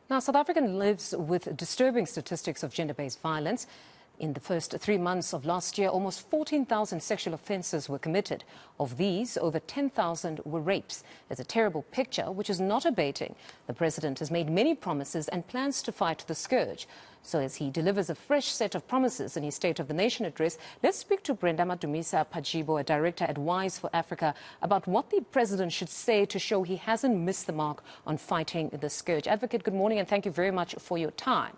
Now, South Africa lives with disturbing statistics of gender-based violence. In the first 3 months of last year, almost 14,000 sexual offences were committed. Of these, over 10,000 were rapes. It's a terrible picture, which is not abating. The president has made many promises and plans to fight the scourge. So as he delivers a fresh set of promises in his State of the Nation address, let's speak to Brenda Madumise Pajibo, a director at Wise for Africa, about what the president should say to show he hasn't missed the mark on fighting the scourge. Advocate, good morning and thank you very much for your time.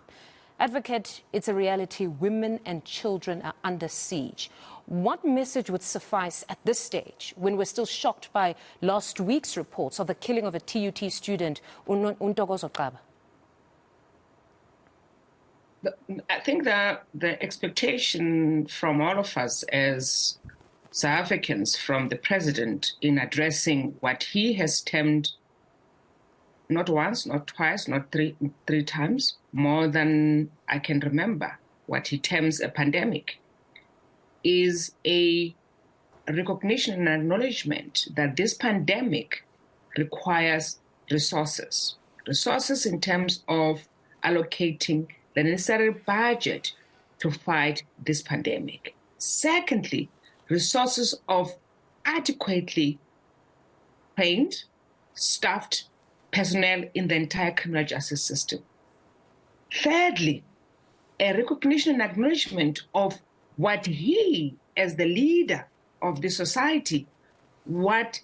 Advocate, it's a reality. Women and children are under siege. What message would suffice at this stage when we're still shocked by last week's reports of the killing of a TUT student, Untokozo Qaba? I think that the expectation from all of us as South Africans, from the president, in addressing what he has termed not once, not twice, not three times, more than I can remember, what he terms a pandemic, is a recognition and acknowledgement that this pandemic requires resources. Resources in terms of allocating the necessary budget to fight this pandemic. Secondly, resources of adequately trained, staffed personnel in the entire criminal justice system. Thirdly, a recognition and acknowledgement of what he, as the leader of the society, what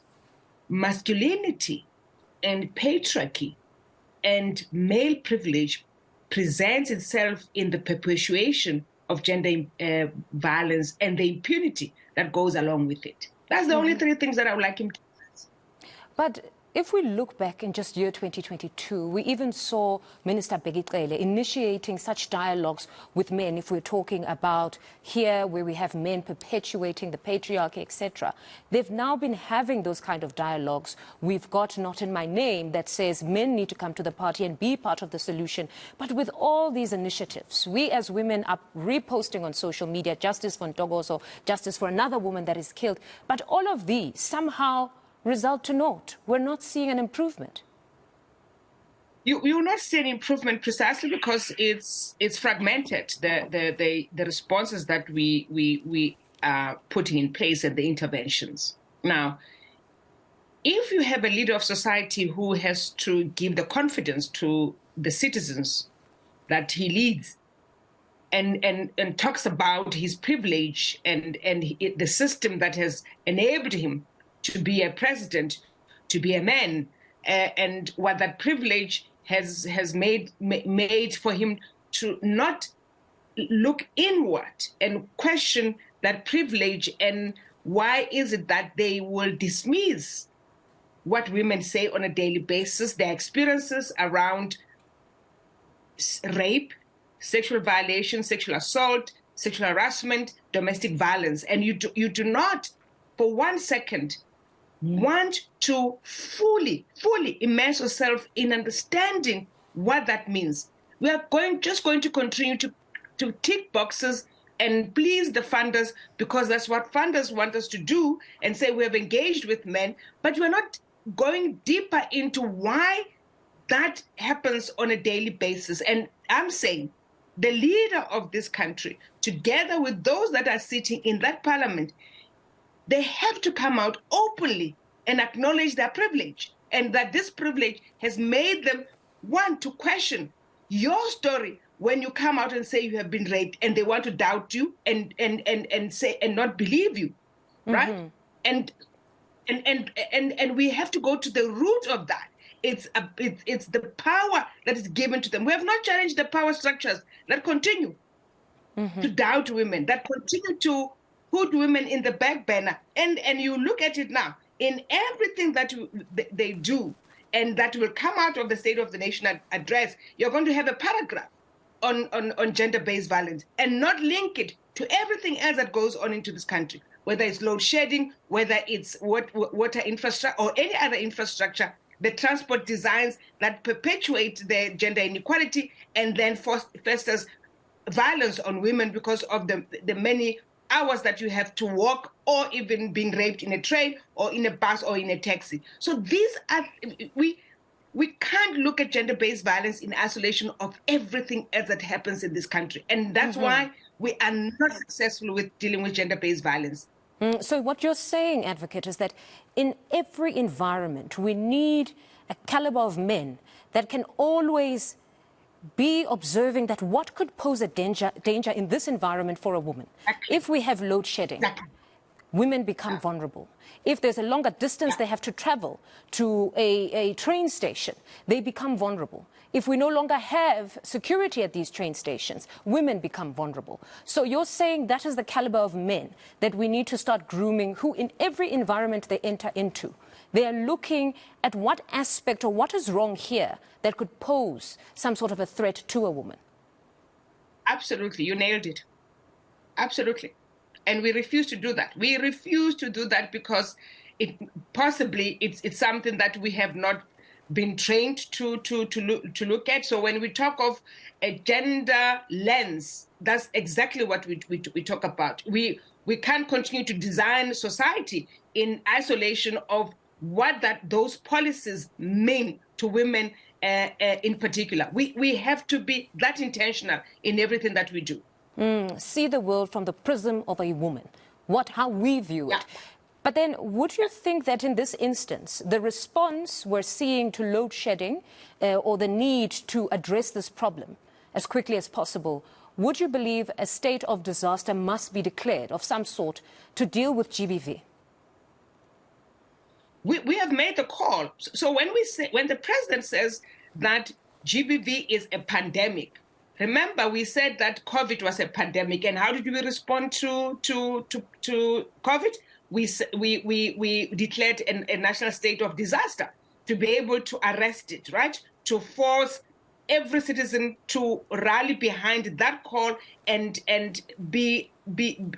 masculinity and patriarchy and male privilege presents itself in the perpetuation of gender violence and the impunity that goes along with it. That's the only three things that I would like him to do. But if we look back in just year 2022, we even saw Minister Bheki initiating such dialogues with men, if we're talking about here where we have men perpetuating the patriarchy, etc. They've now been having those kind of dialogues. We've got Not in My Name that says men need to come to the party and be part of the solution. But with all these initiatives, we as women are reposting on social media, justice for Ntokozo, justice for another woman that is killed. But all of these somehow result to naught. We're not seeing an improvement. You will not see an improvement precisely because it's fragmented. The responses that we are putting in place and the interventions. Now, if you have a leader of society who has to give the confidence to the citizens that he leads and talks about his privilege and the system that has enabled him to be a president, to be a man, and what that privilege has made for him to not look inward and question that privilege, and why is it that they will dismiss what women say on a daily basis, their experiences around rape, sexual violation, sexual assault, sexual harassment, domestic violence, and you do not for 1 second want to fully immerse yourself in understanding what that means. We are just going to continue to tick boxes and please the funders because that's what funders want us to do and say we have engaged with men, but we're not going deeper into why that happens on a daily basis. And I'm saying the leader of this country, together with those that are sitting in that parliament, they have to come out openly and acknowledge their privilege, and that this privilege has made them want to question your story when you come out and say you have been raped, and they want to doubt you and say and not believe you, right? And we have to go to the root of that. It's the power that is given to them. We have not challenged the power structures that continue to doubt women, that continue to put women in the back burner. And you look at it now, in everything that they do and that will come out of the State of the Nation address, you're going to have a paragraph on gender-based violence and not link it to everything else that goes on into this country, whether it's load shedding, whether it's water infrastructure or any other infrastructure, the transport designs that perpetuate the gender inequality and then fosters violence on women because of the many hours that you have to walk or even being raped in a train or in a bus or in a taxi. So these are, we can't look at gender-based violence in isolation of everything else that happens in this country. And that's why we are not successful with dealing with gender-based violence. So what you're saying, Advocate, is that in every environment, we need a caliber of men that can always be observing that what could pose a danger in this environment for a woman. Exactly. If we have load shedding, women become vulnerable. If there's a longer distance they have to travel to a train station, they become vulnerable. If we no longer have security at these train stations, women become vulnerable. So you're saying that is the caliber of men that we need to start grooming, who in every environment they enter into, they are looking at what aspect or what is wrong here that could pose some sort of a threat to a woman. Absolutely. You nailed it. Absolutely. And we refuse to do that. We refuse to do that because it's something that we have not been trained to look at. So when we talk of a gender lens, that's exactly what we talk about. We can't continue to design society in isolation of what those policies mean to women in particular. We have to be that intentional in everything that we do. See the world from the prism of a woman, how we view it. But then would you think that in this instance, the response we're seeing to load shedding or the need to address this problem as quickly as possible, would you believe a state of disaster must be declared of some sort to deal with GBV? We have made the call. So when the president says that GBV is a pandemic, remember we said that COVID was a pandemic, and how did we respond to COVID? We declared a national state of disaster to be able to arrest it, right? To force every citizen to rally behind that call and be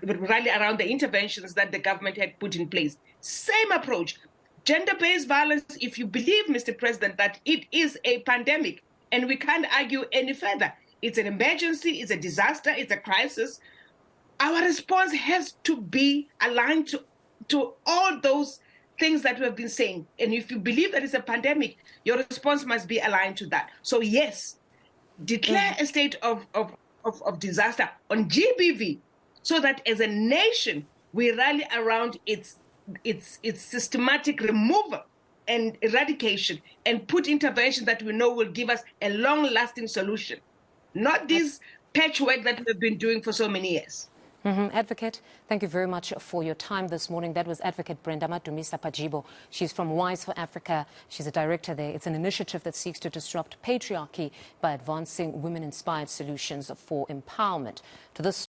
rally around the interventions that the government had put in place. Same approach. Gender-based violence, if you believe, Mr. President, that it is a pandemic, and we can't argue any further. It's an emergency, it's a disaster, it's a crisis. Our response has to be aligned to all those things that we have been saying. And if you believe that it's a pandemic, your response must be aligned to that. So yes, declare a state of disaster on GBV so that as a nation, we rally around its systematic removal and eradication and put intervention that we know will give us a long-lasting solution, not this patchwork that we've been doing for so many years. Advocate, thank you very much for your time this morning. That was Advocate Brenda Madumise Pajibo. She's from Wise for Africa. She's a director there. It's an initiative that seeks to disrupt patriarchy by advancing women-inspired solutions for empowerment. To this